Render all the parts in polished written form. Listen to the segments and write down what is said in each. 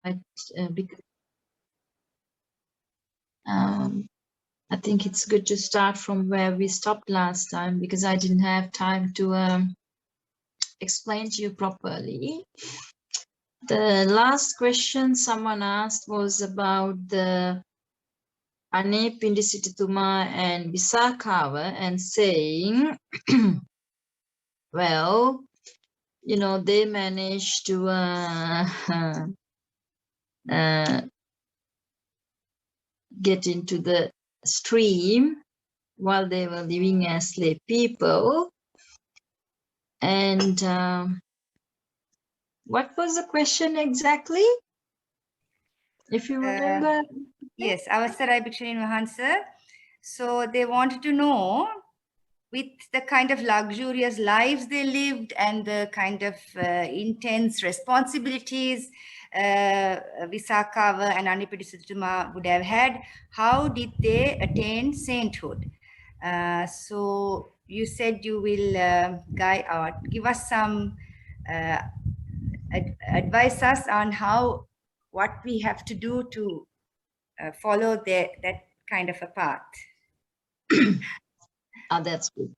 Because, I think it's good to start from where we stopped last time, because I didn't have time to explain to you properly. The last question someone asked was about the Anathapindika and Visakhava, and saying, well, you know, they managed to get into the stream while they were living as slave people. And what was the question exactly? If you remember. Yes, Avasarai Bhikshuni Mahansa. So they wanted to know, with the kind of luxurious lives they lived and the kind of intense responsibilities Visakhava and Anathapindika would have had, how did they attain sainthood? So you said you will guide or give us some advise us on how, what we have to do to follow that kind of a path. That's good.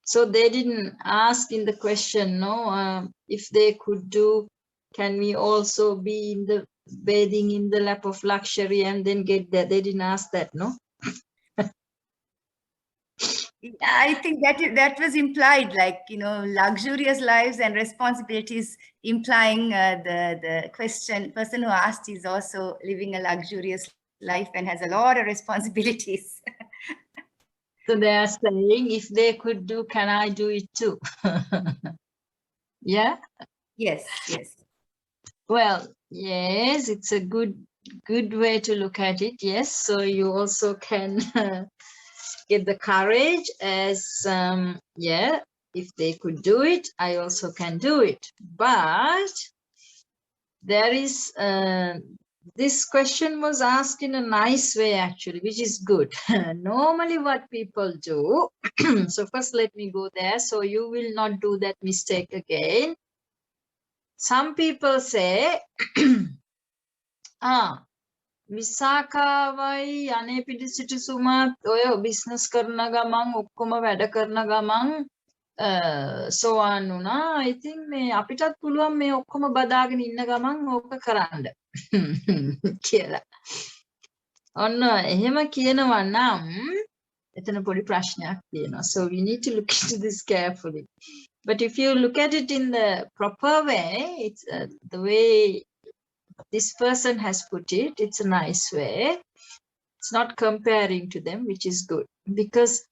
So they didn't ask in the question, no, if they could do, can we also be in the bathing in the lap of luxury and then get there? They didn't ask that, no? I think that was implied, like, you know, luxurious lives and responsibilities, implying the person who asked is also living a luxurious life and has a lot of responsibilities. So they are saying, if they could do, can I do it too? Yeah? Yes, yes. Well, yes, it's a good way to look at it. Yes, so you also can get the courage as, yeah, if they could do it, I also can do it. But there is, this question was asked in a nice way, actually, which is good. Normally what people do, so first let me go there, so you will not do that mistake again. Some people say, විසාකාවයි අනේපිඩිසිටි සුමත් ඔය business කරන ගමන් ඔක්කොම වැඩ කරන ගමන් සෝවාන් වුණා. ඉතින් මේ අපිටත් පුළුවන් මේ ඔක්කොම බදාගෙන ඉන්න ගමන් ඕක කරන්න කියලා. ඔන්න එහෙම කියනවා නම් එතන පොඩි ප්‍රශ්නයක් තියෙනවා. So we need to look into this carefully. But if you look at it in the proper way, it's the way this person has put it, it's a nice way. It's not comparing to them, which is good, because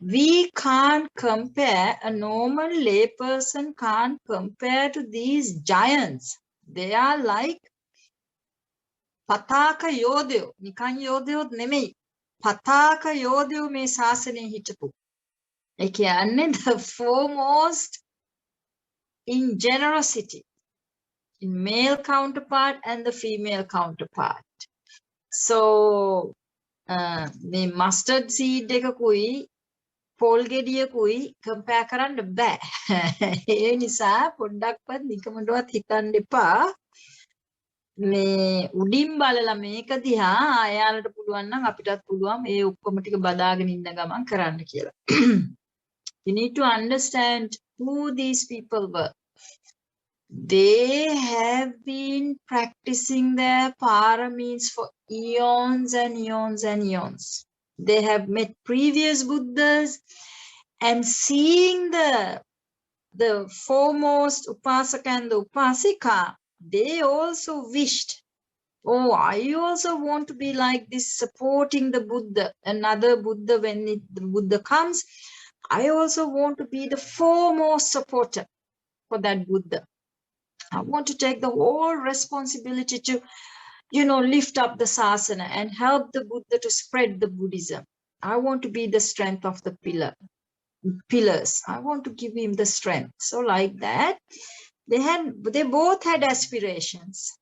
we can't compare, a normal lay person can't compare to these giants. They are like Pataka Yodyo, Nikan Yodyo Neme, Pataka Yodyo me Sasane Hitapu. Again, the foremost in generosity, in male counterpart and the female counterpart. So, the mustard seed එකකුයි පෝල් ගෙඩියකුයි compare කරන්න බෑ. ඒ නිසා පොඩ්ඩක්වත් නිකමඩවත් හිතන්න එපා. මේ උඩින් බලලා මේක දිහා අයාලට පුළුවන් නම් අපිටත් පුළුවන් මේ ඔක්කොම ටික බදාගෙන ඉන්න ගමන් කරන්න කියලා. You need to understand who these people were. They have been practicing their paramis for eons and eons and eons. They have met previous Buddhas, and seeing the foremost Upasaka and the Upasika, they also wished, oh, I also want to be like this, supporting the Buddha, another Buddha when the Buddha comes. I also want to be the foremost supporter for that Buddha. I want to take the whole responsibility to, you know, lift up the sasana and help the Buddha to spread the Buddhism. I want to be the strength of the pillars. I want to give him the strength. So like that, they both had aspirations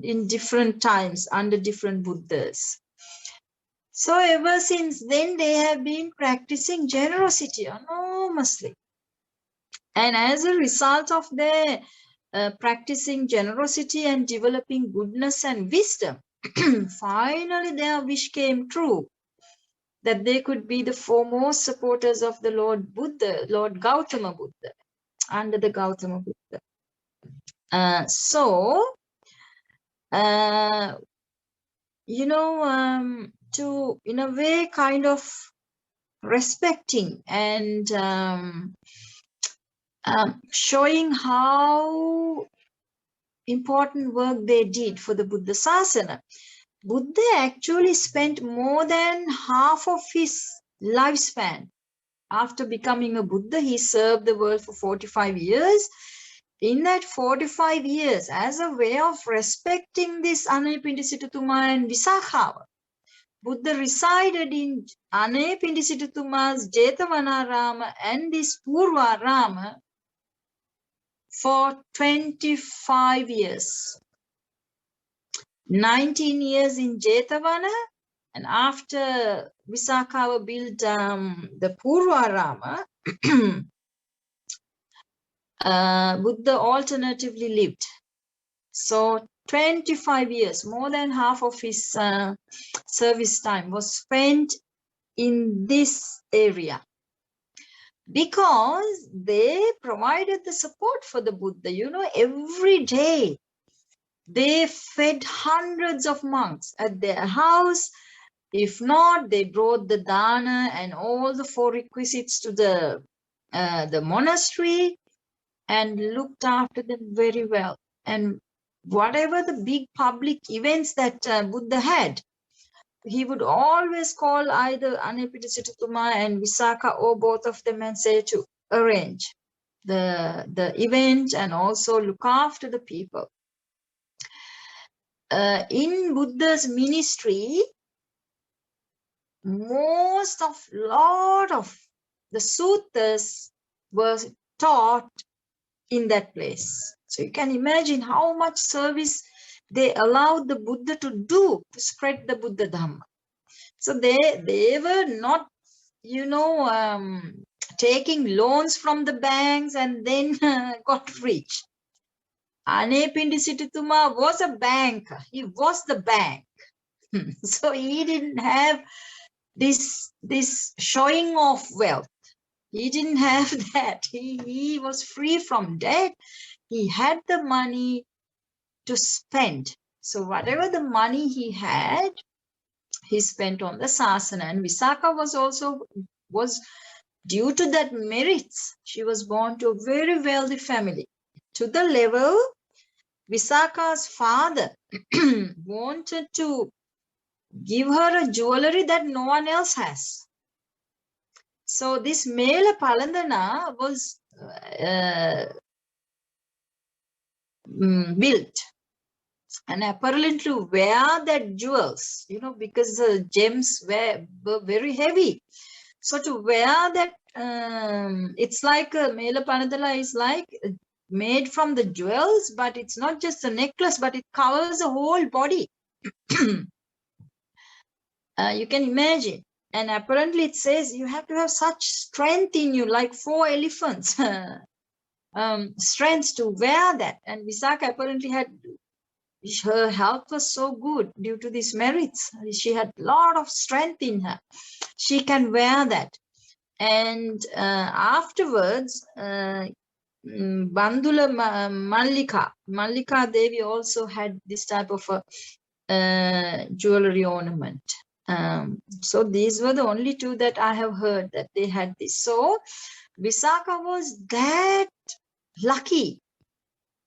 in different times under different Buddhas. So ever since then, they have been practicing generosity enormously. And as a result of their practicing generosity and developing goodness and wisdom. Finally, their wish came true, that they could be the foremost supporters of the Lord Buddha, Lord Gautama Buddha, under the Gautama Buddha. To, in a way, kind of respecting and showing how important work they did for the Buddha Sasana. Buddha actually spent more than half of his lifespan. After becoming a Buddha, he served the world for 45 years. In that 45 years, as a way of respecting this Anapindisitatuma and Visakhava, Buddha resided in Anapindisitatuma's Jetavanarama and this Purvarama for 25 years. 19 years in Jetavana, and after Visakhava built the Purvarama, Buddha alternatively lived. So 25 years, more than half of his service time was spent in this area, because they provided the support for the Buddha. You know, every day they fed hundreds of monks at their house. If not, they brought the dana and all the 4 requisites to the monastery and looked after them very well. And whatever the big public events that Buddha had, he would always call either Anapindisitatuma and Visakha or both of them and say to arrange the event and also look after the people. In Buddha's ministry, lot of the suttas were taught in that place. So you can imagine how much service they allowed the Buddha to do to spread the Buddha Dhamma. So they were not, taking loans from the banks and then got rich. Anapindisitatuma was a banker. He was the bank. So he didn't have this showing of wealth. He didn't have that. He was free from debt. He had the money to spend. So whatever the money he had, he spent on the sasana. And Visakha was due to that merits. She was born to a very wealthy family, to the level Visakha's father wanted to give her a jewelry that no one else has. So this Mela Palandana was built, and apparently to wear that jewels, because the gems were very heavy. So to wear that, it's like a Mela Palandana is like made from the jewels, but it's not just a necklace, but it covers the whole body. You can imagine. And apparently it says you have to have such strength in you, like 4 elephants, strength to wear that. And Visakha apparently her health was so good due to these merits. She had a lot of strength in her. She can wear that. And afterwards, Bandula Mallika Devi also had this type of a jewelry ornament. So these were the only 2 that I have heard that they had this. So Visakha was that lucky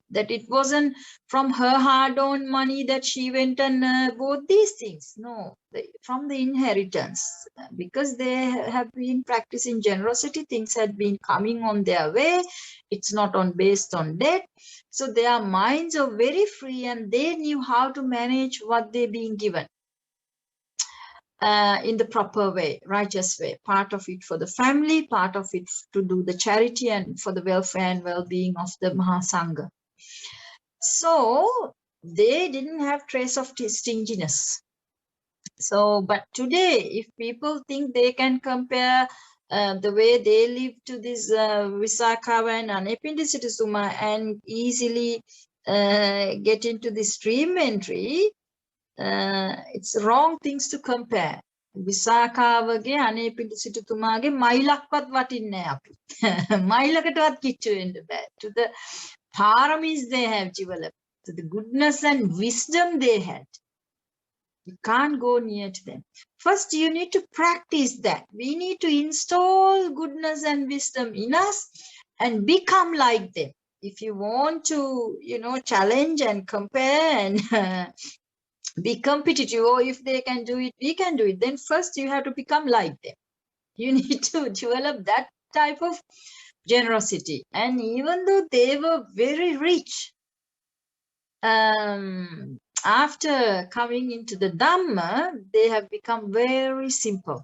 that it wasn't from her hard-earned money that she went and bought these things. No, from the inheritance. Because they have been practicing generosity, things had been coming on their way. It's not based on debt. So their minds are very free and they knew how to manage what they're being given. In the proper way, righteous way. Part of it for the family, part of it to do the charity and for the welfare and well-being of the Mahasangha. So they didn't have trace of stinginess. So, but today, if people think they can compare the way they live to this Visakhava and Anathapindika and easily get into the stream entry, it's wrong things to compare. Visakhavaගේ Anathapindika මයිලක්වත් වටින්නේ අපි. මයිලකටවත් කිච්චු වෙන්න බෑ. To the paramis they have developed, to the goodness and wisdom they had, you can't go near to them. First, you need to practice that. We need to install goodness and wisdom in us and become like them. If you want to, challenge and compare and be competitive, or if they can do it, we can do it, then first you have to become like them. You need to develop that type of generosity. And even though they were very rich, after coming into the Dhamma, they have become very simple.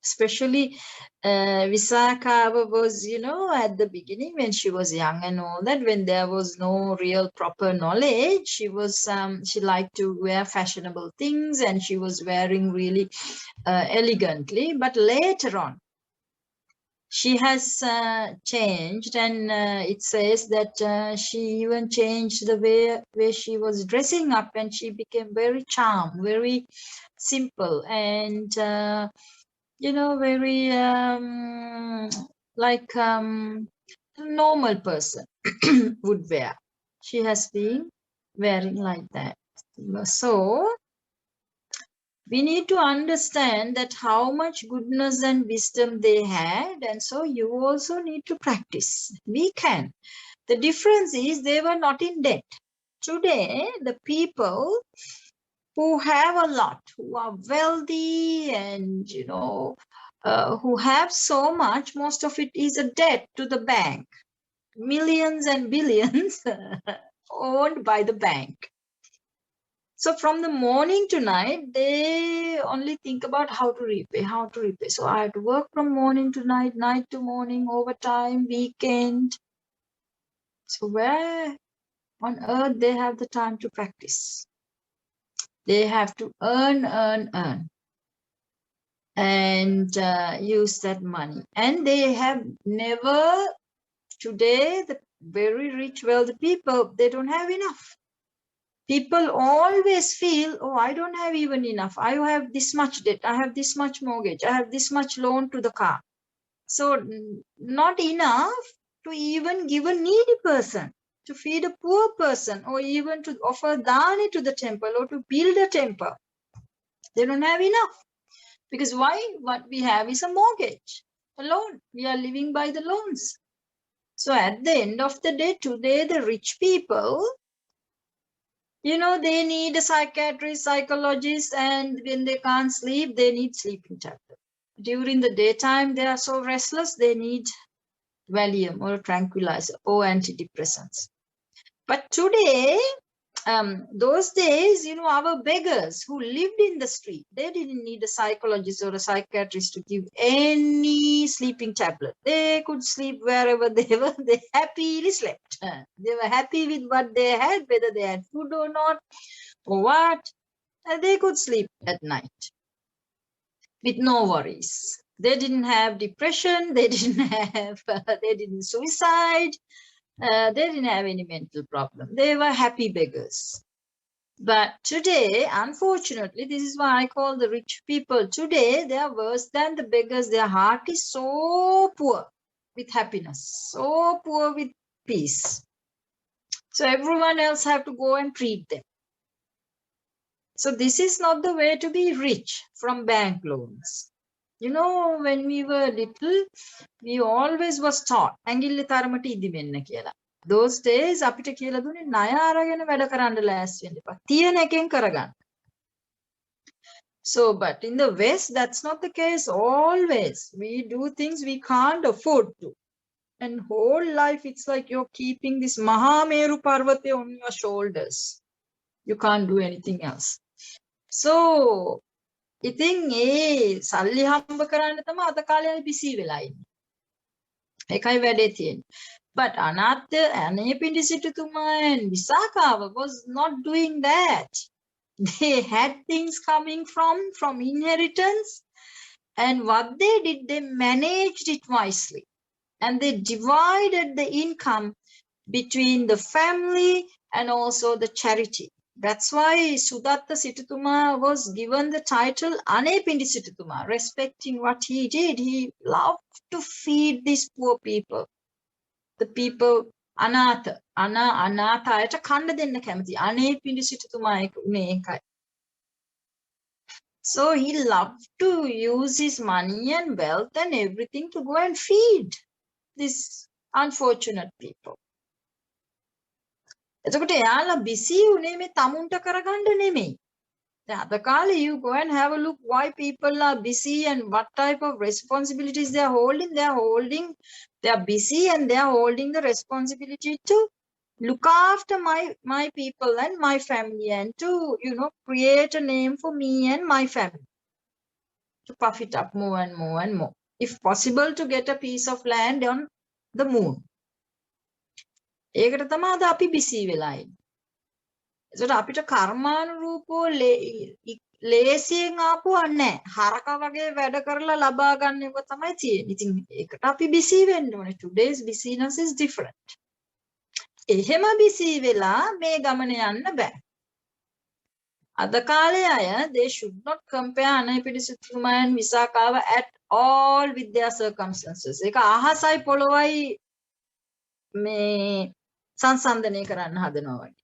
Especially Visakhava was, at the beginning when she was young and all that, when there was no real proper knowledge, she was, she liked to wear fashionable things and she was wearing really elegantly. But later on, she has changed, and it says that she even changed the way she was dressing up, and she became very charming, very simple, and very like normal person would wear. She has been wearing like that. So we need to understand that how much goodness and wisdom they had, and so you also need to practice. We can. The difference is they were not in debt. Today, the people who have a lot, who are wealthy and, who have so much, most of it is a debt to the bank. Millions and billions owned by the bank. So from the morning to night, they only think about how to repay, how to repay. So I have to work from morning to night, night to morning, overtime, weekend. So where on earth they have the time to practice? They have to earn, and use that money. And they have never, today, the very rich, wealthy people, they don't have enough. People always feel, oh, I don't have even enough. I have this much debt. I have this much mortgage. I have this much loan to the car. So not enough to even give a needy person, to feed a poor person, or even to offer dana to the temple or to build a temple. They don't have enough. Because why? What we have is a mortgage, a loan. We are living by the loans. So at the end of the day, today, the rich people, they need a psychiatrist, psychologist, and when they can't sleep, they need sleeping tablet. During the daytime, they are so restless, they need Valium or tranquilizer or antidepressants. But today, those days, our beggars who lived in the street, they didn't need a psychologist or a psychiatrist to give any sleeping tablet. They could sleep wherever they were. They happily slept. They were happy with what they had, whether they had food or not, or what. And they could sleep at night with no worries. They didn't have depression. They didn't suicide. They didn't have any mental problem. They were happy beggars. But today, unfortunately, this is why I call the rich people. Today, they are worse than the beggars. Their heart is so poor with happiness, so poor with peace. So everyone else have to go and treat them. So this is not the way to be rich from bank loans. When we were little, we always was taught, ඇඟිල්ල තරමට ඉදිමෙන්න කියලා. Those days, අපිට කියලා දුන්නේ ණය අරගෙන වැඩ කරන්න ලෑස්ති වෙන්න එපා. තියෙන එකෙන් කරගන්න. So, but in the West, that's not the case always. We do things we can't afford to. And whole life, it's like you're keeping this Mahameru Parvate on your shoulders. You can't do anything else. So, ඉතින් ඒ සල්ලි හම්බ කරන්න තමයි අද කාලේ busy වෙලා ඉන්නේ. ඒකයි වැඩේ තියෙන්නේ. But Anathapindika and Visakhava was not doing that. They had things coming from inheritance, And what they did, they managed it wisely. And they divided the income between the family and also the charity. That's why Sudatta Sitatuma was given the title Anepindi Sitatuma, respecting what he did. He loved to feed these poor people. The people, Anatha, Anatha, eta kanda denna kamathi. Anepindi Sitatuma une ekai. So he loved to use his money and wealth and everything to go and feed these unfortunate people. එතකොට එයාලා busy උනේ මේ තමුන්ට කරගන්න නෙමෙයි. දැන් අද කාලේ you go and have a look why people are busy and what type of responsibilities they are holding. They are busy and they are holding the responsibility to look after my people and my family and to, you know, create a name for me and my family. To puff it up more and more and more. If possible, to get a piece of land on the moon. ඒකට තමයි අද අපි busy වෙලා ඉන්නේ. ඒකට අපිට කර්මානුරූපව ලේසියෙන් ආපුවා නැහැ. හරක වගේ වැඩ කරලා ලබා ගන්න එක තමයි තියෙන්නේ. ඉතින් ඒකට අපි busy වෙන්න ඕනේ. Today's busyness is different. එහෙම busy වෙලා මේ ගමන යන්න බෑ. අද කාලේ අය they should not compare Anathapindika and Visakhava at all with their circumstances. ඒක අහසයි පොළොවයි මේ සංසන්දනය කරන්න හදනවා වගේ.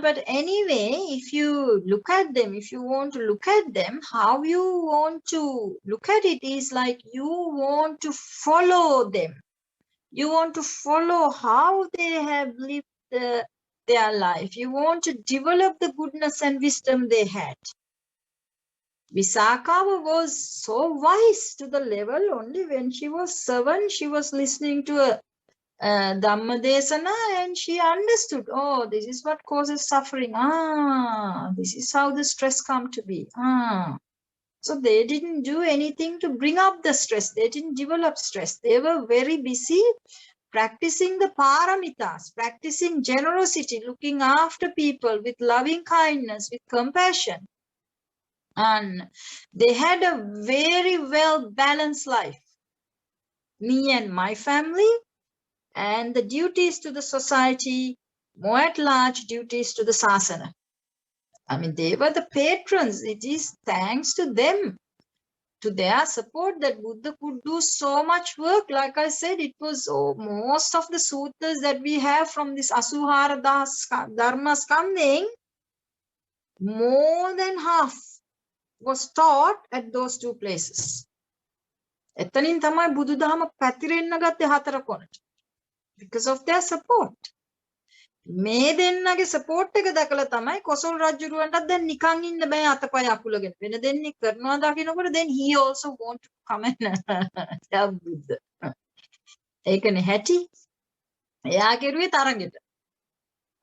But anyway, if you look at them, if you want to look at them, how you want to look at it is like you want to follow them. You want to follow how they have lived their life. You want to develop the goodness and wisdom they had. Visakhava was so wise to the level only when she was 7, she was listening to a Dhammadesana and she understood, oh, this is what causes suffering. This is how the stress come to be. So they didn't do anything to bring up the stress. They didn't develop stress. They were very busy practicing the paramitas, practicing generosity, looking after people with loving kindness, with compassion. And they had a very well balanced life. Me and my family, and the duties to the society, more at large duties to the sasana. I mean, they were the patrons. It is thanks to them, to their support, that Buddha could do so much work. Like I said, it was most of the sutras that we have from this Asuhara Dharma Skandhing, more than half was taught at those two places. එතනින් තමයි බුදුදහම පැතිරෙන්න ගත්තේ 4 කොනට. Because of their support. මේ දෙන්නගේ support එක දැකලා තමයි කොසල් රජුරවන්ටත් දැන් නිකන් ඉන්න බෑ අතපය අකුලගෙන. වෙන දෙන්නේ කරනවා දකින්නකොට then he also want to come and help Buddha. ඒකනේ හැටි. එයා කෙරුවේ තරගෙට.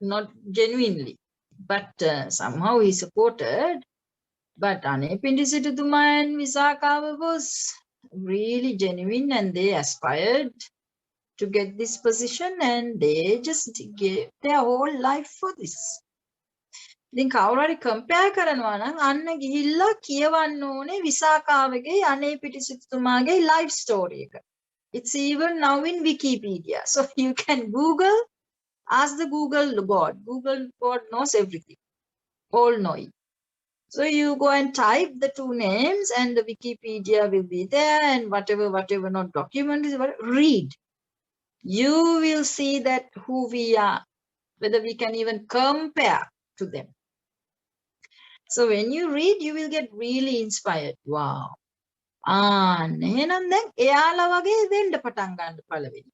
Not genuinely. But somehow he supported. But Anathapindika and Visakhava was really genuine and they aspired to get this position and they just gave their whole life for this. ඉතින් කවුරු හරි compare කරනවා නම් අන්න ගිහිල්ලා කියවන්න ඕනේ විසාකාවගේ අනේපිටිසිතුමාගේ life story එක. It's even now in Wikipedia. So you can Google, ask the Google God. Google God knows everything. All knowing. So you go and type the 2 names and the Wikipedia will be there and whatever not document is, read. You will see that who we are, whether we can even compare to them. So when you read, you will get really inspired. Wow. එහෙනම් දැන් එයාලා වගේ වෙන්න පටන් ගන්න පළවෙනි.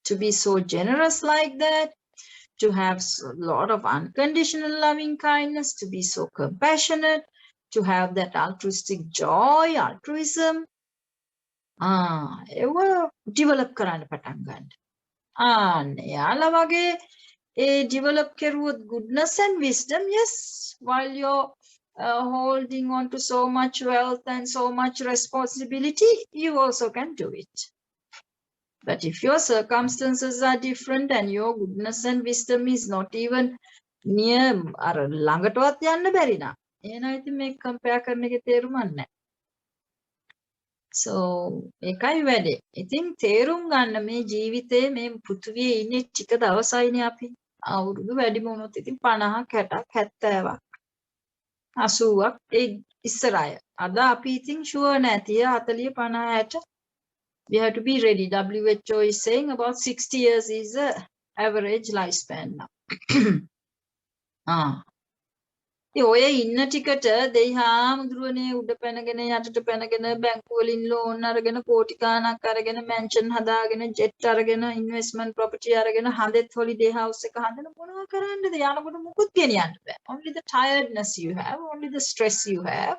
To be so generous like that, to have a lot of unconditional loving kindness, to be so compassionate, to have that altruistic joy, altruism. ඒව develop කරන්න පටන් ගන්න. එයාලා වගේ develop කෙරුවොත් goodness and wisdom, yes, while you're holding on to so much wealth and so much responsibility, you also can do it. But if your circumstances are different and your goodness and wisdom is not even near අර ළඟටවත් යන්න බැරි නා. එහෙනම් ඉතින් මේක compare කරන එකේ තේරුමක් නැහැ. So ඒකයි වැඩේ. ඉතින් තේරුම් ගන්න මේ ජීවිතේ මේ පෘථුවියේ ඉන්නේ ටික දවසයිනේ අපි. අවුරුදු වැඩිම වුණොත් ඉතින් 50ක් 60ක් 70ක් 80ක් ඒ ඉස්සරහය. අද අපි ඉතින් ෂුවර් නෑ 30 40 50 60. We have to be ready. WHO is saying about 60 years is the average lifespan now. ඒ ඔය ඉන්න ටිකට දෙයි හාමුදුරුවනේ උඩ පැනගෙන යටට පැනගෙන බැංකු වලින් ලෝන් අරගෙන කෝටි ගාණක් අරගෙන මැන්ෂන් හදාගෙන ජෙට් අරගෙන ඉන්වෙස්ට්මන්ට් ප්‍රොපර්ටි අරගෙන හදෙත් හොලිඩේ හවුස් එක හදන මොනවා කරන්නද යනකොට මුකුත් ගෙනියන්න බෑ. Only the tiredness you have, only the stress you have.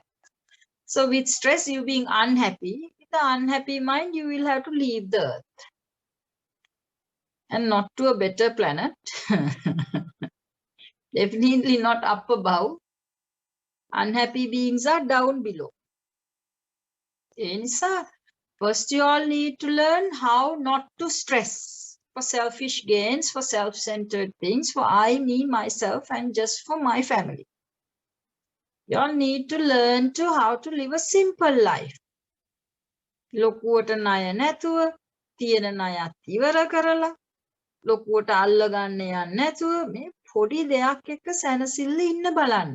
So with stress you being unhappy, with the unhappy mind you will have to leave the earth and not to a better planet. Definitely not up above. Unhappy beings are down below. First you all need to learn how not to stress for selfish gains, for self-centered things, for I, me, myself, and just for my family. You all need to learn to how to live a simple life. ලොකුවට ණය නැතුව, තියෙන ණයත් ඉවර කරලා, ලොකුවට අල්ල ගන්න යන්නේ නැතුව මේ පොඩි දෙයක් එක්ක සැනසෙල්ල ඉන්න බලන්න.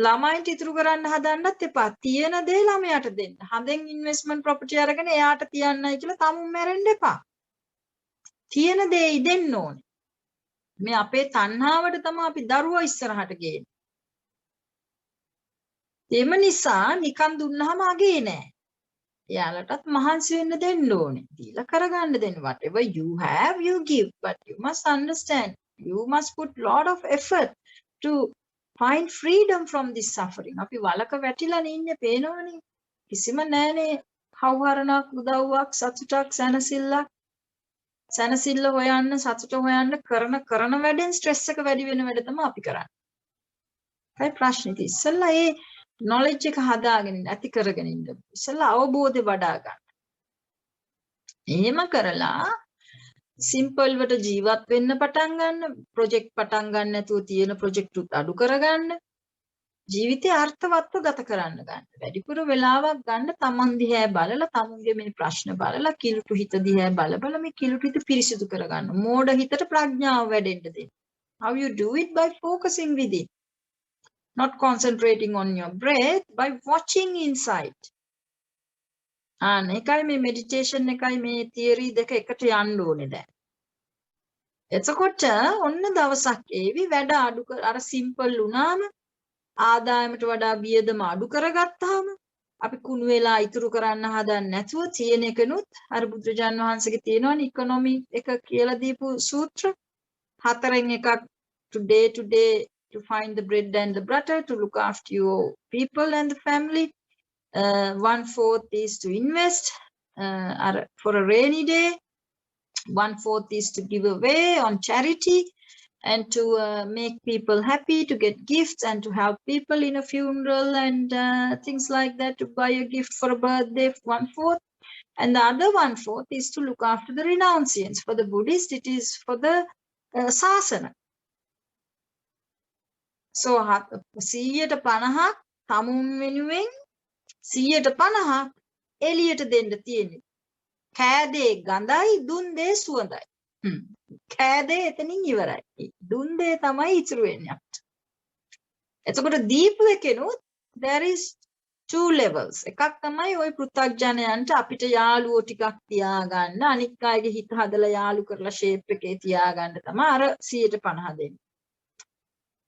ළමයින්ට ඉතුරු කරන්න හදන්නත් එපා. තියෙන දේ ළමයාට දෙන්න. හදෙන් ඉන්වෙස්ට්මන්ට් ප්‍රොපර්ටි අරගෙන එයාට තියන්නයි කියලා තමුන් මැරෙන්න එපා. තියෙන දේ දෙන්න ඕනේ. මේ අපේ තණ්හාවට තමයි අපි දරුවා ඉස්සරහට ගේන්නේ. එම නිසා නිකන් දුන්නාම අගේ නෑ. එයාලටත් මහන්සි වෙන්න දෙන්න ඕනේ. දීලා කරගන්න දෙන්න. Whatever you have, you give. But you must understand, you must put lot of effort to find freedom from this suffering. අපි වලක වැටිලානේ ඉන්නේ පේනවනේ. කිසිම නෑනේ හවුහරණක් උදව්වක් සතුටක් සැනසෙල්ල හොයන්න සතුට හොයන්න කරන වැඩෙන් ස්ට්‍රෙස් එක වැඩි වෙන වැඩ තමයි අපි කරන්නේ. ඒයි ප්‍රශ්නේ තියෙන්නේ. ඉස්සෙල්ලා ඒ knowledge එක හදාගෙන ඉන්න ඇති කරගෙන ඉන්න. ඉස්සෙල්ලා අවබෝධය වඩා ගන්න. එහෙම කරලා සිම්පල් වට ජීවත් වෙන්න පටන් ගන්න, ප්‍රොජෙක්ට් පටන් ගන්න නැතුව තියෙන ප්‍රොජෙක්ට් උත් අඩු කරගන්න, ජීවිතය අර්ථවත්ව ගත කරන්න ගන්න. වැඩිපුර වෙලාවක් ගන්න තමන් දිහා බලලා, තමුන්ගේ මේ ප්‍රශ්න බලලා, කිලුටු හිත දිහා බල මේ කිලුටු හිත පිරිසිදු කරගන්න. මෝඩ හිතට ප්‍රඥාව වැඩෙන්න දෙන්න. How you do it? By focusing within. Not concentrating on your breath, by watching inside. එකයි මේ meditation එකයි මේ theory දෙක එකට යන්න ඕනේ දැන්. එතකොට ඔන්න දවසක් ඒවි වැඩ අඩු අර සිම්පල් වුණාම ආදායමට වඩා වියදම අඩු කරගත්තාම අපි කුණු වෙලා ඉතුරු කරන්න හදන්නේ නැතුව තියෙන එකනොත් අර බුදුජාන් වහන්සේගේ තියෙනවනේ ඉකොනොමි එක කියලා දීපු සූත්‍ර හතරෙන් එකක් to day to find the bread and the butter, to look after your people and the family. 1/4 is to invest for a rainy day. 1/4 is to give away on charity and to make people happy, to get gifts and to help people in a funeral and things like that, to buy a gift for a birthday. 1/4. And the other 1/4 is to look after the renunciants. For the Buddhist, it is for the sasana. So 150ක් තමුන් වෙනුවෙන් 150ක් එළියට දෙන්න තියෙන්නේ. කෑදේ ගඳයි, දුන් දේ සුවඳයි. කෑදේ එතනින් ඉවරයි. දුන් දේ තමයි ඉතුරු වෙන්නේ අපිට. එතකොට දීපු එකෙනුත් there is 2 levels. එකක් තමයි ওই පෘථග්ජනයන්ට අපිට යාළුවෝ ටිකක් තියාගන්න, අනික් අයගේ හිත හදලා යාළු කරලා ෂේප් එකේ තියාගන්න තමයි අර 150 දෙන්නේ.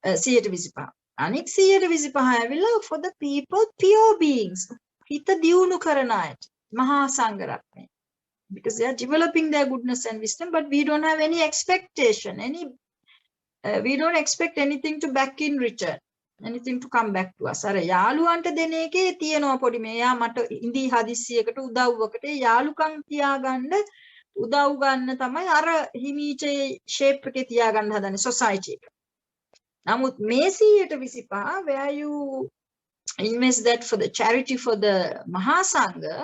125. අනික් 125 ඇවිල්ලා for the people, pure beings. හිත දියුණු කරන අයට. මහා සංඝ රත්නය. Because they are developing their goodness and wisdom, but we don't have any expectation. We don't expect anything to back in return. Anything to come back to us. අර යාළුවන්ට දෙන එකේ තියෙනවා පොඩි මෙයා මට ඉඳි හදිස්සියකට උදව්වකට යාළුකම් තියාගන්න උදව් ගන්න තමයි අර හිමීචේ ෂේප් එකේ තියාගන්න හදන society එක. නමුත් මේ 125 where you invest that for the charity for the Mahasangha,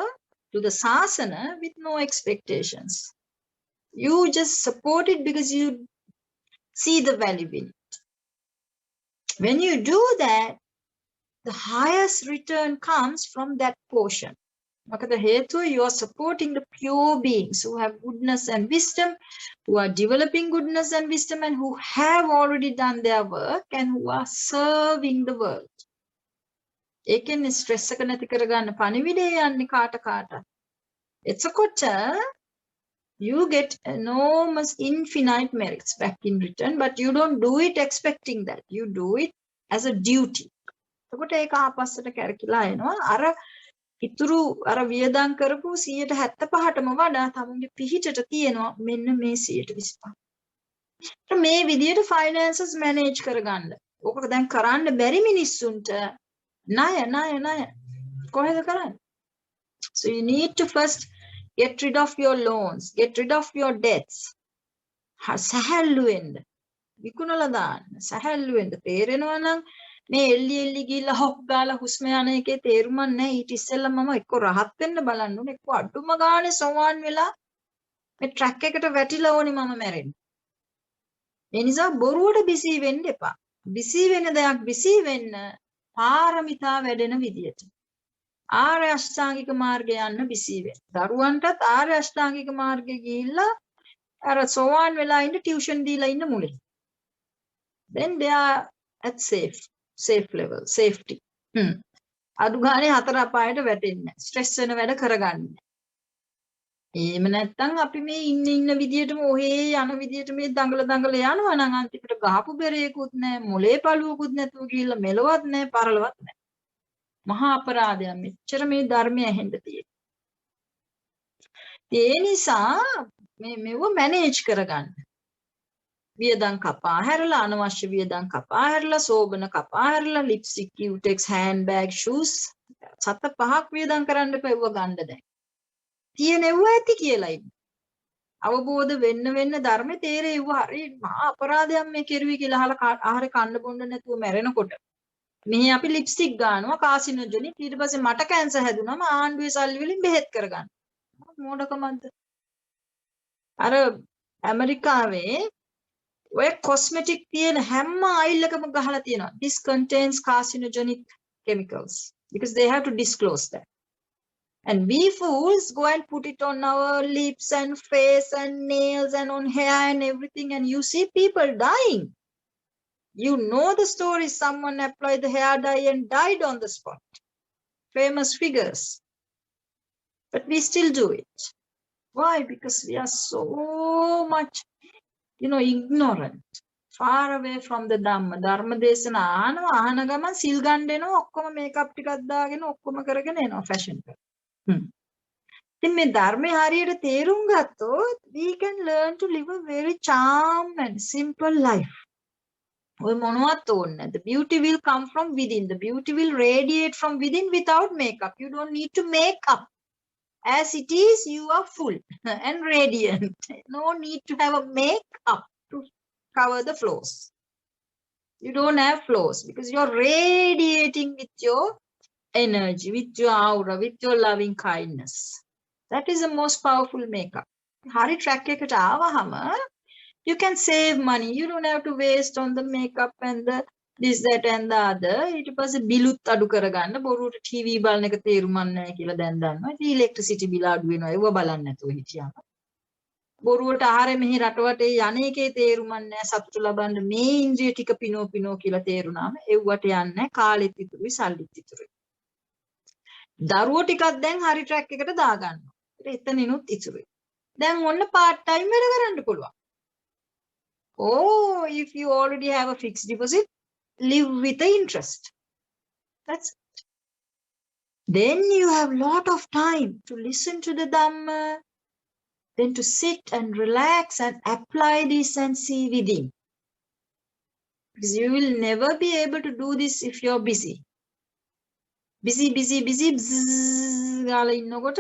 to the sasana with no expectations. You just support it because you see the value in it. When you do that, the highest return comes from that portion. You are supporting the pure beings who have goodness and wisdom, who are developing goodness and wisdom, and who have already done their work and who are serving the world. ඒකෙන් stress එක නැති කරගන්න පණිවිඩය යන්නේ කාට කාට. එතකොට you get enormous infinite merits back in return, but you don't do it expecting that. You do it as a duty. එතකොට ඒක ආපස්සට කැරකිලා එනවා. අර ඉතුරු අර වියදම් කරපු 175ටම වඩා තමුන්ගේ පිහිටට තියෙනවා මෙන්න මේ 125. මේ විදියට finances manage කරගන්න. ඕක දැන් කරන්න බැරි මිනිස්සුන්ට ණය කොහෙද කරන්නේ? So you need to first get rid of your loans, get rid of your debts. සැහැල්ලු වෙන්න. විකුණලා දාන්න. සැහැල්ලු වෙන්න. තේරෙනවා නම් මේ එල්ලි ගිහලා හොක් ගාලා හුස්ම යන එකේ තේරුමක් නැහැ. ඊට ඉස්සෙල්ලා මම එක්ක රහත් වෙන්න බලන්න ඕනේ. එක්ක අඩුම ගානේ සෝවාන් වෙලා මේ ට්‍රැක් එකට වැටිලා ඕනේ මම මැරෙන්න. ඒ නිසා බොරුවට බිසී වෙන්න එපා. බිසී වෙන දෙයක් බිසී වෙන්න පාරමිතා වැඩෙන විදියට. ආර්ය අෂ්ටාංගික මාර්ගය යන්න බිසී වෙන්න. දරුවන්ටත් ආර්ය අෂ්ටාංගික මාර්ගය ගිහිල්ලා අර සෝවාන් වෙලා ඉන්න ටියුෂන් දීලා ඉන්න මුලින්. Then they are at safe level, safety. අඩු ගානේ හතර අපායට වැටෙන්නේ. ස්ට්‍රෙස් වෙන වැඩ කරගන්නේ. එහෙම නැත්නම් අපි මේ ඉන්න විදියටම ඔහේ යන විදියට මේ දඟල යනවා නම් අන්තිමට ගහපු බෙරේකුත් නැහැ, මොලේ පළුවකුත් නැතුව ගිහිල්ලා මෙලවත් නැහැ, පරලවත් නැහැ. මහා අපරාධයක් මෙච්චර මේ ධර්මය ඇහෙන්න තියෙන්නේ. ඒ නිසා මේව මැනේජ් කරගන්න. වියදම් කපා හැරලා අනවශ්‍ය වියදම් කපා හැරලා සෝබන කපා හැරලා lipstick Cutex handbag shoes 7-5ක් වියදම් කරන්න එපා ගන්න දැන්. තියෙනෙව ඇති කියලා ඉන්න. අවබෝධ වෙන්න ධර්මේ තේරෙව්ව හරි මහා අපරාධයක් මේ කෙරුවේ කියලා අහලා ආහාර කන්න බොන්න නැතුව මැරෙනකොට මෙහි අපි ලිප්ස්ටික් ගන්නවා කාසිනොජෙනික් ඊට පස්සේ මට කැන්සර් හැදුනම ආණ්ඩුවේ සල්ලි වලින් බෙහෙත් කරගන්න. මොඩකමක්ද? අර ඇමරිකාවේ ඔය කොස්මෙටික් තියෙන හැම ආයිල් එකම ගහලා තියෙනවා this contains carcinogenic chemicals because they have to disclose that. And we fools go and put it on our lips and face and nails and on hair and everything, and you see people dying. You know the story, someone applied the hair dye and died on the spot. Famous figures. But we still do it. Why? Because we are so much, ignorant. Far away from the Dhamma. Dharma desana ahana gaman sil gandeno okkoma makeup ටිකක් දාගෙන ඔක්කොම කරගෙන එනවා fashion එක. ඉතින් මේ ධර්මයේ හරියට තේරුම් ගත්තොත් we can learn to live a very charm and simple life. ඔය මොනවත් ඕනේ නැහැ. The beauty will come from within. The beauty will radiate from within without makeup. You don't need to make up. As it is, you are full and radiant. No need to have a make-up to cover the flaws. You don't have flaws because you're radiating with your energy, with your aura, with your loving kindness. That is the most powerful makeup. Hari track එකට ආවහම you can save money. You don't have to waste on the makeup and the this, that and the other. ඊට පස්සේ බිලුත් අඩු කරගන්න. බොරුවට TV බලන එක තේරුමක් නැහැ කියලා දැන් දන්නවා. ඉතින් ඉලෙක්ට්‍රිසිටි බිල අඩු වෙනවා. ඒව බලන්න නැතුව හිටියාම. බොරුවට ආහාරෙ මෙහි රටවටේ යන එකේ තේරුමක් නැහැ. සතුට ලබන්න මේ ඉන්ද්‍රිය ටික පිනෝ කියලා තේරුණාම ඒවට යන්නේ නැහැ. කාලෙත් ඉතුරුයි, සල්ලිත් ඉතුරුයි. දරුවෝ ටිකක් දැන් හරි ට්‍රැක් එකට දාගන්නවා. එතනිනුත් ඉතුරුයි. දැන් ඔන්න part time වැඩ කරන්න පුළුවන්. Oh, if you already have a fixed deposit, live with the interest. That's it. Then you have a lot of time to listen to the Dhamma, then to sit and relax and apply this and see within. Because you will never be able to do this if you're busy. Busy, ගාලා ඉන්නකොට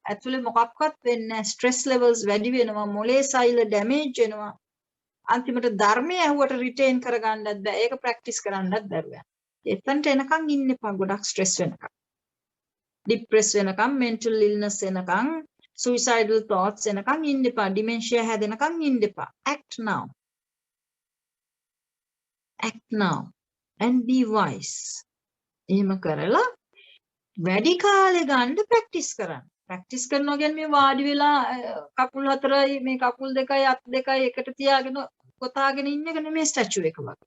ඇතුලේ මොකක්වත් වෙන්නේ නැහැ. Stress levels වැඩි වෙනවා, මොලේ සෛල damage වෙනවා. අන්තිමට ධර්මය ඇහුවට රිටේන් කරගන්නත් බෑ. ඒක ප්‍රැක්ටිස් කරන්නත් බැරුව යනවා. එතනට එනකන් ඉන්න එපා. ගොඩක් ස්ට්‍රෙස් වෙනකන්. ડિප්‍රෙස් වෙනකන්, mental illness වෙනකන්, suicidal thoughts වෙනකන් ඉන්න එපා. dementia හැදෙනකන් ඉන්න එපා. Act now. Act now. and be wise. එහෙම කරලා වැඩි කාලේ ගන්න ප්‍රැක්ටිස් කරන්න. ප්‍රැක්ටිස් කරනවා කියන්නේ මේ වාඩි වෙලා කකුල් හතරයි මේ කකුල් දෙකයි අත් දෙකයි එකට තියාගෙන කොතාගෙන ඉන්න එක නෙමෙයි ස්ටැචු එක වගේ.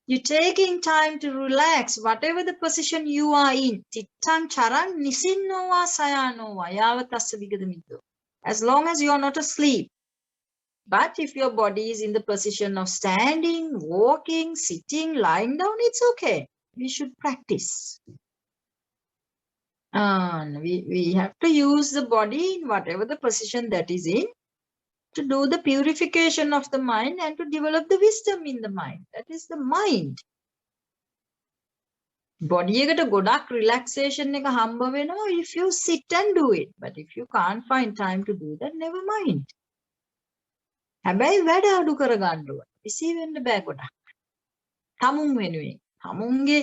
You're taking time to relax, whatever the position you are in. Tittang charan nisinnowa sayanowa yavatassa vigadamiddo. As long as you are not asleep. But if your body is in the position of standing, walking, sitting, lying down, it's okay. We should practice. And we have to use the body in whatever the position that is in to do the purification of the mind and to develop the wisdom in the mind. That is the mind. Body එකට ගොඩක් relaxation එක හම්බ වෙනවා if you sit and do it. But if you can't find time to do that, never mind. හැබැයි වැඩ අඩු කරගන්න ඕන. busy වෙන්න බෑ ගොඩක්. තමුන් වෙනුවෙන්. තමුන්ගේ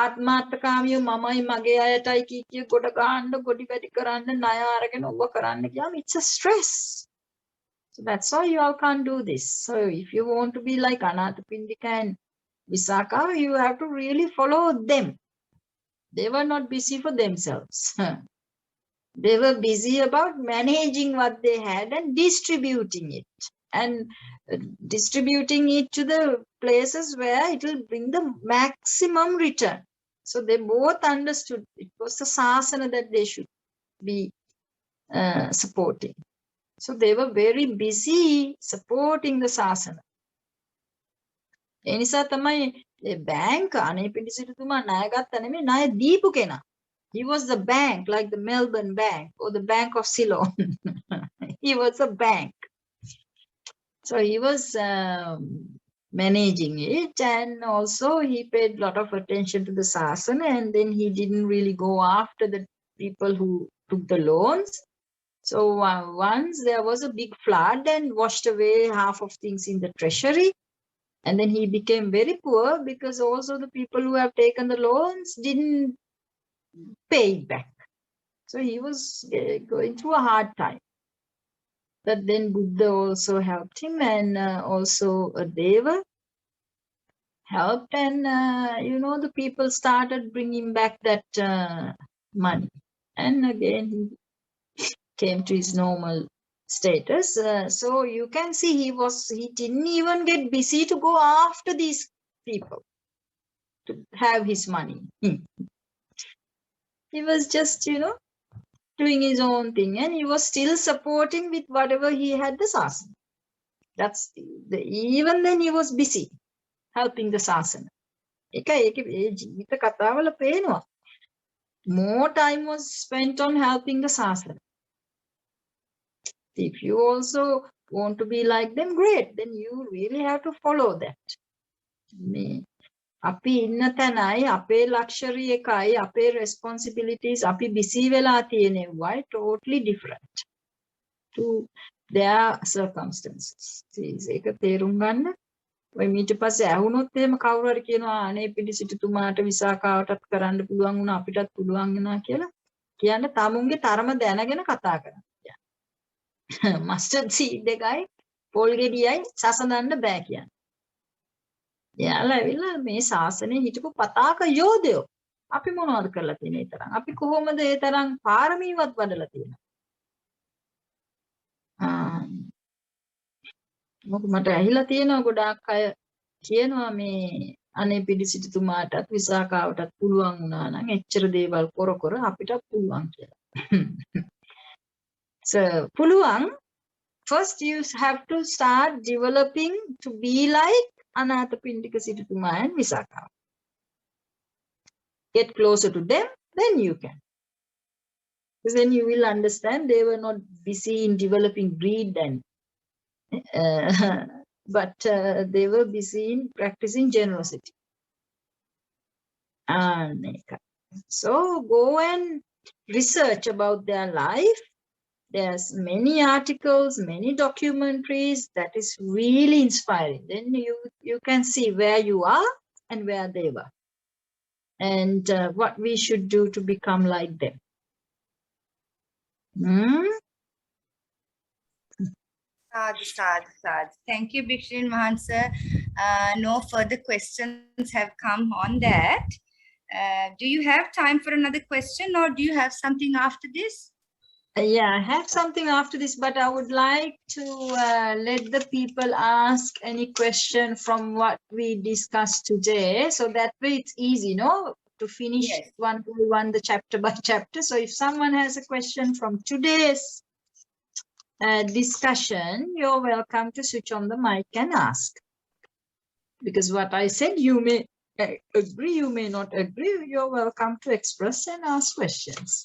ආත්මාර්ථකාමියෝ මමයි මගේ අයටයි කී ගොඩ ගන්න ගොඩි වැඩි කරන්න ණය අරගෙන ඔබ කරන්න ගියාම it's a stress. So that's why you all can't do this. So if you want to be like Anathapindika and Visakhava, you have to really follow them. They were not busy for themselves. They were busy about managing what they had and distributing it. And distributing it to the places where it will bring the maximum return. So they both understood it was the sasana that they should be supporting. So they were very busy supporting the sasana. එනිසා තමයි bank අනේපිඬිසිටුතුමා ණය ගත්ත නෙමෙයි ණය දීපු කෙනා. He was the bank, like the Melbourne Bank or the Bank of Ceylon. He was a bank. So he was managing it, and also he paid a lot of attention to the sasana, and then he didn't really go after the people who took the loans. So once there was a big flood and washed away half of things in the treasury, and then he became very poor because also the people who have taken the loans didn't pay it back. So he was going through a hard time. But then Buddha also helped him, and also Deva helped, and the people started bringing back that money, and again he came to his normal status. So you can see he didn't even get busy to go after these people to have his money. He was just doing his own thing, and he was still supporting with whatever he had the sasana. That's even then he was busy helping the sasana. More time was spent on helping the sasana. If you also want to be like them, great, then you really have to follow that. අපි ඉන්න තැනයි අපේ luxury එකයි අපේ responsibilities අපි busy වෙලා තියෙනවයි totally different to their circumstances. ඒක තේරුම් ගන්න. ඔය ඊට පස්සේ ඇහුනොත් එහෙම කවුරු හරි කියනවා අනේ පිටිසිටුතුමාට විසාකාවටත් කරන්න පුළුවන් වුණා අපිටත් පුළුවන් වෙනවා කියලා කියන්න තමුන්ගේ තරම දැනගෙන කතා කරන්න. mustard seed එකයි පොල් ගෙඩියයි සසඳන්න බෑ කියන්නේ. යාලා ඇවිල්ලා මේ ශාසනයේ හිටපු පතාක යෝධයෝ අපි මොනවද කරලා තියෙන්නේ ඒ තරම් අපි කොහොමද ඒ තරම් පාරමීවත් වඩලා තියෙන්නේ මොකද මට ඇහිලා තියෙනවා ගොඩාක් අය කියනවා මේ අනේ පිටිසිටුතුමාටත් විසාකාවටත් පුළුවන් වුණා නම් එච්චර දේවල් කර අපිටත් පුළුවන් කියලා. So පුළුවන් first you have to start developing to be like Anathapindika Siddhatuma and Visakhava. Get closer to them, then you can. Because then you will understand they were not busy in developing greed and but they were busy in practicing generosity. So go and research about their life. There's many articles, many documentaries that is really inspiring. Then you can see where you are and where they were, and what we should do to become like them. Sadhu, sadhu, sadhu. Thank you, Bhikshun Mahansa. No further questions have come on that. Do you have time for another question, or do you have something after this? Yeah, I have something after this, but I would like to let the people ask any question from what we discussed today. So that way it's easy, no, to finish Yes. one by one, the chapter by chapter. So if someone has a question from today's discussion, you're welcome to switch on the mic and ask. Because what I said, you may agree, you may not agree. You're welcome to express and ask questions.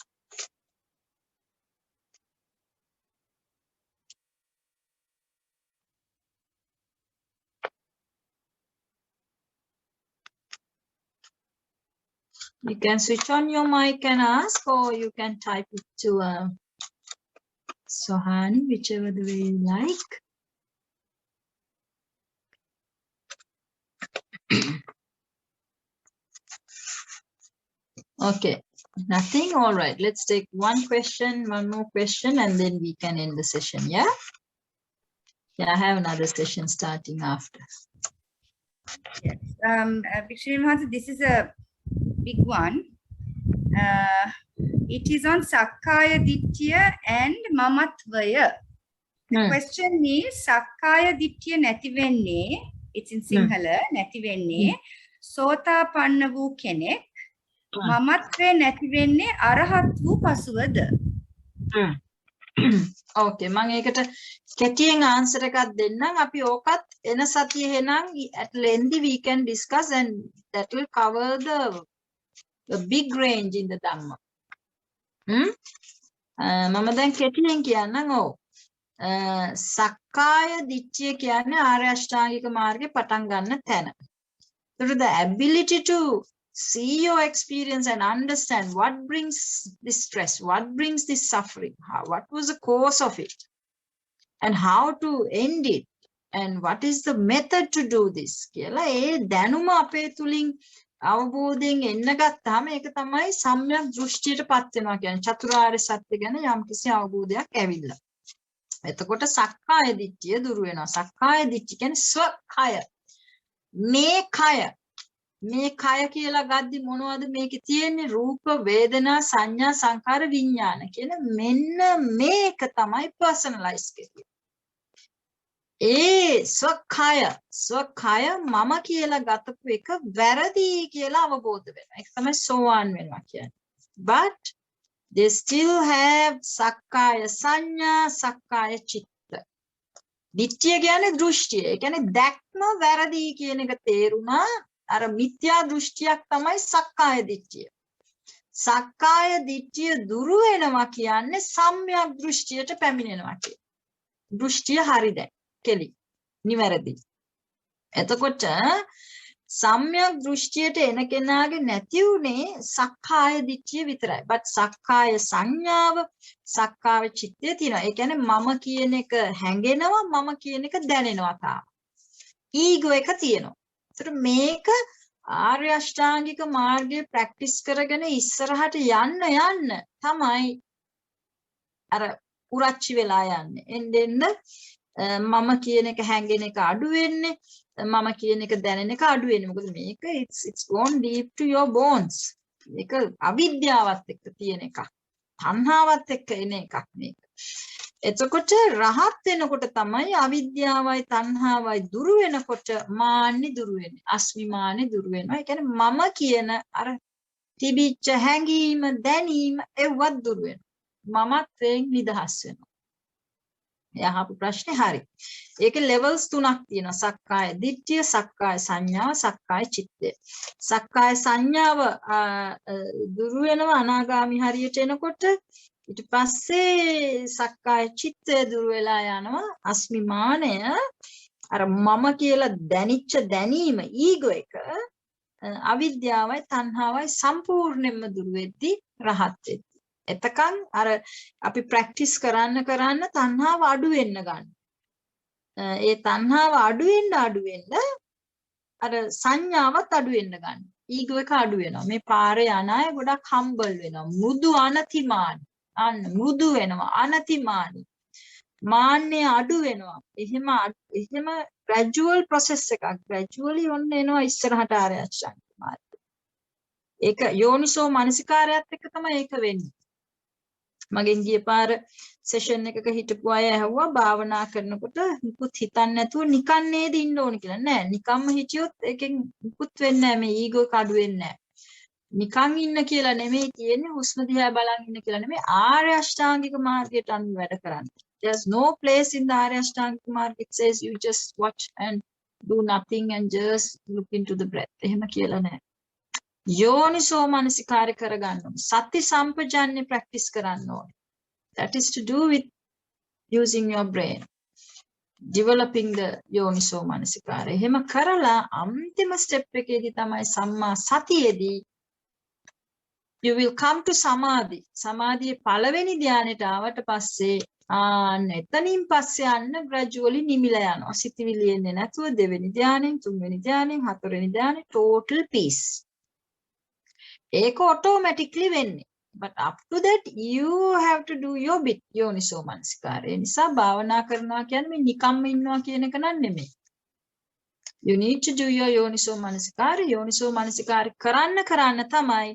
You can switch on your mic and ask, or you can type it to Sohani, whichever the way you like. Okay, nothing. All right, let's take one more question, and then we can end the session. Yeah. Yeah, I have another session starting after. Yes. Bhikshun Mahansa, this is a big one. It is on Sakkaya Ditthiya and Mamatvaya. The question is, Sakkaya Ditthiya නැති වෙන්නේ, it's in Sinhala, නැති වෙන්නේ සෝතාපන්න වූ කෙනෙක්, මමත්වය නැති වෙන්නේ අරහත් වූ පසුවද? Okay, මම ඒකට කෙටියෙන් answer එකක් දෙන්නම්. අපි ඕකත් එන සතියේ එහෙනම් at length we can discuss, and that will cover the big range in the Dhamma. මම දැන් කෙටියෙන් කියන්නම්. ඔව්. සක්කාය දිට්ඨිය කියන්නේ ආර්ය අෂ්ටාංගික මාර්ගේ පටන් ගන්න තැන. So the ability to see your experience and understand what brings this stress, what brings this suffering, what was the cause of it, and how to end it, and what is the method to do this. කියලා ඒ දැනුම අපේ තුලින් අවබෝධයෙන් එන්න ගත්තාම ඒක තමයි සම්‍යක් දෘෂ්ටියට පත් වෙනවා කියන්නේ. චතුරාර්ය සත්‍ය ගැන යම්කිසි අවබෝධයක් ඇවිල්ලා. එතකොට සක්කාය දිට්ඨිය දුරු වෙනවා. සක්කාය දිට්ඨිය කියන්නේ ස්වකය. මේ කය කියලා ගද්දි මොනවද මේකේ තියෙන්නේ? රූප, වේදනා, සංඥා, සංකාර, විඥාන කියන මෙන්න මේක තමයි පර්සනලයිස් කරන්නේ. ඒ ස්වකය මම කියලා ගතපු එක වැරදි කියලා අවබෝධ වෙනවා. ඒක තමයි සෝවාන් වෙනවා කියන්නේ. But they still have sakkaya sanya, sakkaya chitta. Ditthiya කියන්නේ දෘෂ්ටිය. ඒ කියන්නේ දැක්ම වැරදි කියන එක තේරුණා. අර මිත්‍යා දෘෂ්ටියක් තමයි සක්කාය දිට්ඨිය. සක්කාය දිට්ඨිය දුරු වෙනවා කියන්නේ සම්‍යක් දෘෂ්ටියට පැමිණෙනවා කියන. දෘෂ්ටිය හරිද? කෙලි. නිවැරදි. එතකොට සම්‍යක් දෘෂ්ටියට එන කෙනාගේ නැති උනේ සක්කාය දිට්ඨිය විතරයි. but සක්කාය සංඥාව, සක්කාය චිත්තය තියෙනවා. ඒ කියන්නේ මම කියන එක හැඟෙනවා, මම කියන එක දැනෙනවා තාම. ඊගෝ එක තියෙනවා. ඒතර මේක ආර්ය අෂ්ටාංගික මාර්ගයේ ප්‍රැක්ටිස් කරගෙන ඉස්සරහට යන්න තමයි අර උරච්චි වෙලා යන්නේ. එන්න මම කියන එක හැඟෙන එක අඩු වෙන්නේ, මම කියන එක දැනෙන එක අඩු වෙන්නේ. මොකද මේක it's gone deep to your bones. මේක අවිද්‍යාවත් එක්ක තියෙන එකක්. තණ්හාවත් එක්ක එන එකක් මේක. එතකොට රහත් වෙනකොට තමයි අවිද්‍යාවයි තණ්හාවයි දුරු වෙනකොට මාන්නි දුරු වෙන්නේ. අස්මිමානෙ දුරු වෙනවා. ඒ කියන්නේ මම කියන අර තිබිච්ච හැඟීම, දැනීම ඒවත් දුරු වෙනවා. මමත්වයෙන් නිදහස් වෙනවා. යහපු ප්‍රශ්නේ හරි. ඒකේ levels 3ක් තියෙනවා. සක්කාය දිට්ඨිය, සක්කාය සංඥාව, සක්කාය චිත්තය. සක්කාය සංඥාව දුරු වෙනවා අනාගාමි හරියට එනකොට. ඊට පස්සේ සක්කාය චිත්තය දුරු වෙලා යනවා. අස්මිමානය අර මම කියලා දැනිච්ච දැනීම ඊගෝ එක අවිද්‍යාවයි තණ්හාවයි සම්පූර්ණයෙන්ම දුරු වෙද්දී රහත් වෙද්දී. එතකන් අර අපි ප්‍රැක්ටිස් කරන්න තණ්හාව අඩු වෙන්න ගන්න. ඒ තණ්හාව අඩු වෙන්න අර සංඥාවත් අඩු වෙන්න ගන්න. ඊගෝ එක අඩු වෙනවා. මේ පාරේ යන අය ගොඩක් හම්බල් වෙනවා. මෘදු අනතිමානි. අන්න මෘදු වෙනවා. අනතිමානි. මාන්නේ අඩු වෙනවා. එහෙම gradual process එකක්. gradually ඔන්න එනවා ඉස්සරහට ආර්ය අෂ්ටාංගික මාර්ගය. ඒක යෝනිසෝ මනසිකාරයත් එක්ක තමයි ඒක වෙන්නේ. මගෙන් ගිය පාර සෙෂන් එකක හිටපු අය ඇහුවා භාවනා කරනකොට නිකුත් හිතන්නේ නැතුව නිකන් නේද ඉන්න ඕන කියලා. නෑ, නිකම්ම හිටියොත් එකෙන් නිකුත් වෙන්නේ නෑ, මේ ඊගෝ එක අඩු වෙන්නේ නෑ. නිකන් ඉන්න කියලා නෙමෙයි තියෙන්නේ, හුස්ම දිහා බලන් ඉන්න කියලා නෙමෙයි, ආර්ය අෂ්ටාංගික මාර්ගයට අනුව වැඩ කරන්න. There's no place in the Arya Ashtanga Marg it says you just watch and do nothing and just look into the breath. එහෙම කියලා නෑ. යෝනිසෝ මනසිකාරය කරගන්න ඕනේ. සති සම්පජාන්‍ය practice කරන්න ඕනේ. That is to do with using your brain. Developing the yoniso manasikara. එහෙම කරලා අන්තිම step එකේදී තමයි සම්මා සතියේදී you will come to samadhi. සමාධියේ පළවෙනි ධ්‍යානෙට ආවට පස්සේ එතනින් පස්සේ යන්න gradually නිමිලා යනවා. සිතිවිලි එන්නේ නැතුව දෙවෙනි ධ්‍යානෙන්, තුන්වෙනි ධ්‍යානෙන්, හතරවෙනි ධ්‍යානෙ total peace. ඒක automatically වෙන්නේ. But up to that you have to do your bit. යෝනිසෝ මනසිකාරය. ඒ නිසා භාවනා කරනවා කියන්නේ මේ නිකම්ම ඉන්නවා කියන එක නෙමෙයි. You need to do your යෝනිසෝ මනසිකාරය. යෝනිසෝ මනසිකාරය කරන්න තමයි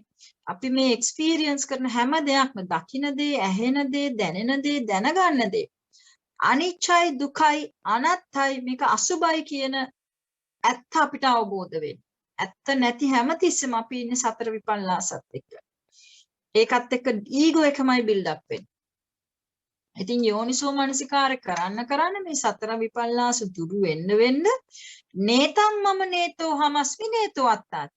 අපි මේ experience කරන හැම දෙයක්ම දකින දේ, ඇහෙන දේ, දැනෙන දේ, දැනගන්න දේ අනිච්චයි, දුකයි, අනත්තයි, මේක අසුබයි කියන ඇත්ත අපිට අවබෝධ වෙන්න. ඇත්ත නැති හැමතිස්සෙම අපි ඉන්නේ සතර විපල්ලාසත් එක්ක. ඒකත් එක්ක ඊගෝ එකමයි බිල්ඩ් අප් වෙන්නේ. ඉතින් යෝනිසෝ මනසිකාරය කරන්න මේ සතර විපල්ලාස දුරු වෙන්න නේතම් මම නේතෝ හමස්මි නේතෝ අත්තාත්.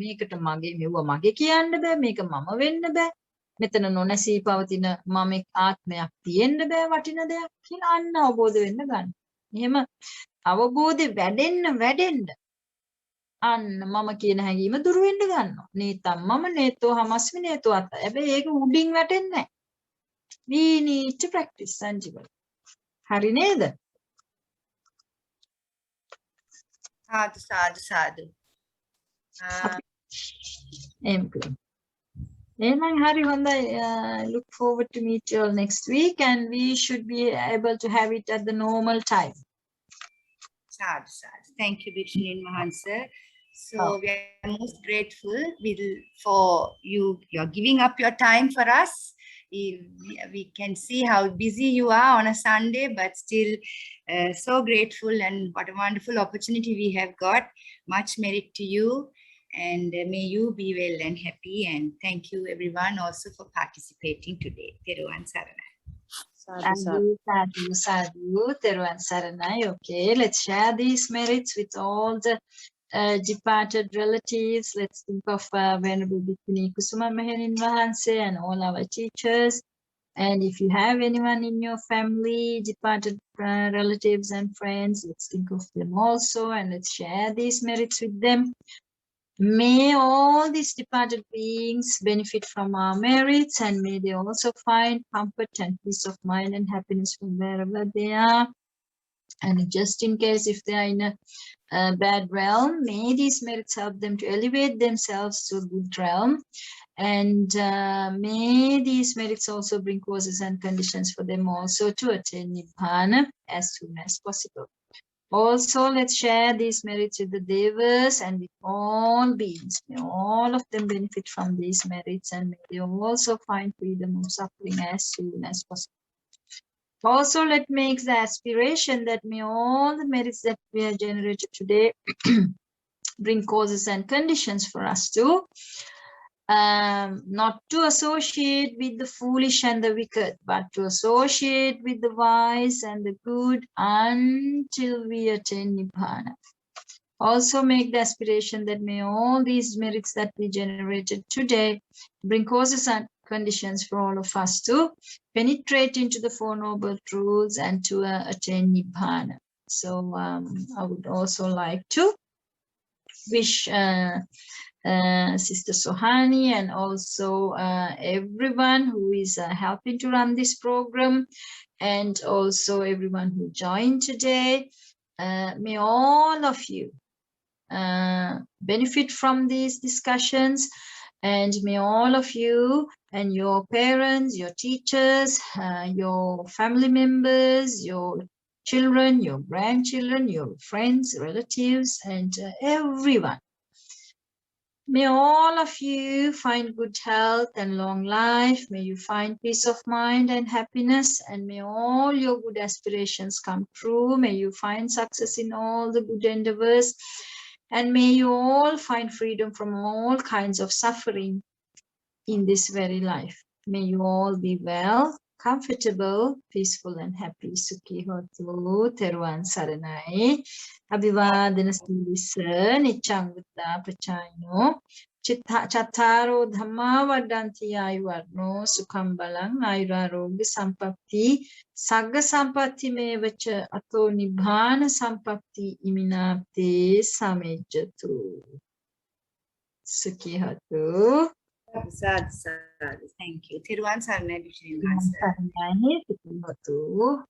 මේකට මෙව මගේ කියන්න බෑ, මේක මම වෙන්න බෑ. මෙතන නොනැසී පවතින මම ආත්මයක් තියෙන්න බෑ, වටින දෙයක් කියලා අන්න අවබෝධ වෙන්න ගන්න. එහෙම අවබෝධය වැඩෙන්න අන්න මම කියන හැඟීම දුරු වෙන්න ගන්නවා. නේතම් මම නේතෝ හමස්මි නේතෝ අත්තාත්. හැබැයි ඒක උඩින් වැටෙන්නේ නැහැ. We need to practice Sanjeevan. හරි නේද? සාදු. එහෙනම් හරි හොඳයි. Look forward to meet you all next week and we should be able to have it at the normal time. Sadu. Thank you, Bhikshuni Mahansa. So we are most grateful for you're giving up your time for us. We can see how busy you are on a Sunday, but still so grateful, and what a wonderful opportunity we have got. Much merit to you, and may you be well and happy, and thank you everyone also for participating today. Teruvan Saranai. Sadhu, Teruvan Saranai. Okay, let's share these merits with all the departed relatives. Let's think of Venerable Bhikkhuni Kusuma Meherin Vahanse and all our teachers. And if you have anyone in your family, departed relatives and friends, let's think of them also and let's share these merits with them. May all these departed beings benefit from our merits, and may they also find comfort and peace of mind and happiness from wherever they are. And just in case if they are in a bad realm, may these merits help them to elevate themselves to a good realm. And may these merits also bring causes and conditions for them also to attain Nibbana as soon as possible. Also, let's share these merits with the Devas and with all beings. May all of them benefit from these merits, and may they also find freedom of suffering as soon as possible. Also, let's make the aspiration that may all the merits that we have generated today bring causes and conditions for us to not to associate with the foolish and the wicked, but to associate with the wise and the good until we attain Nibbana. Also make the aspiration that may all these merits that we generated today bring causes and conditions for all of us to penetrate into the Four Noble Truths and to attain Nibbana. So I would also like to wish Sister Sohani and also everyone who is helping to run this program, and also everyone who joined today. May all of you benefit from these discussions, And may all of you and your parents, your teachers, your family members, your children, your grandchildren, your friends, relatives, and everyone. May all of you find good health and long life. May you find peace of mind and happiness. And may all your good aspirations come true. May you find success in all the good endeavors. And may you all find freedom from all kinds of suffering in this very life. May you all be well, comfortable, peaceful, and happy. Sukhi hotu, Teruvan Saranai, Abhivadana Sindisa, Nichang Buddha Prachayano, Chattaro Dhamma Vadanti Ayuvarno, Sukham Balang, Ayuraroga Sampatti, Sagga Sampatti Mevacha Ato Nibbana Sampatti Iminate Samejatu. Sukhi hotu. Sad. Thank you. Thiruvan Saranai, Saranai, Sukhi hotu.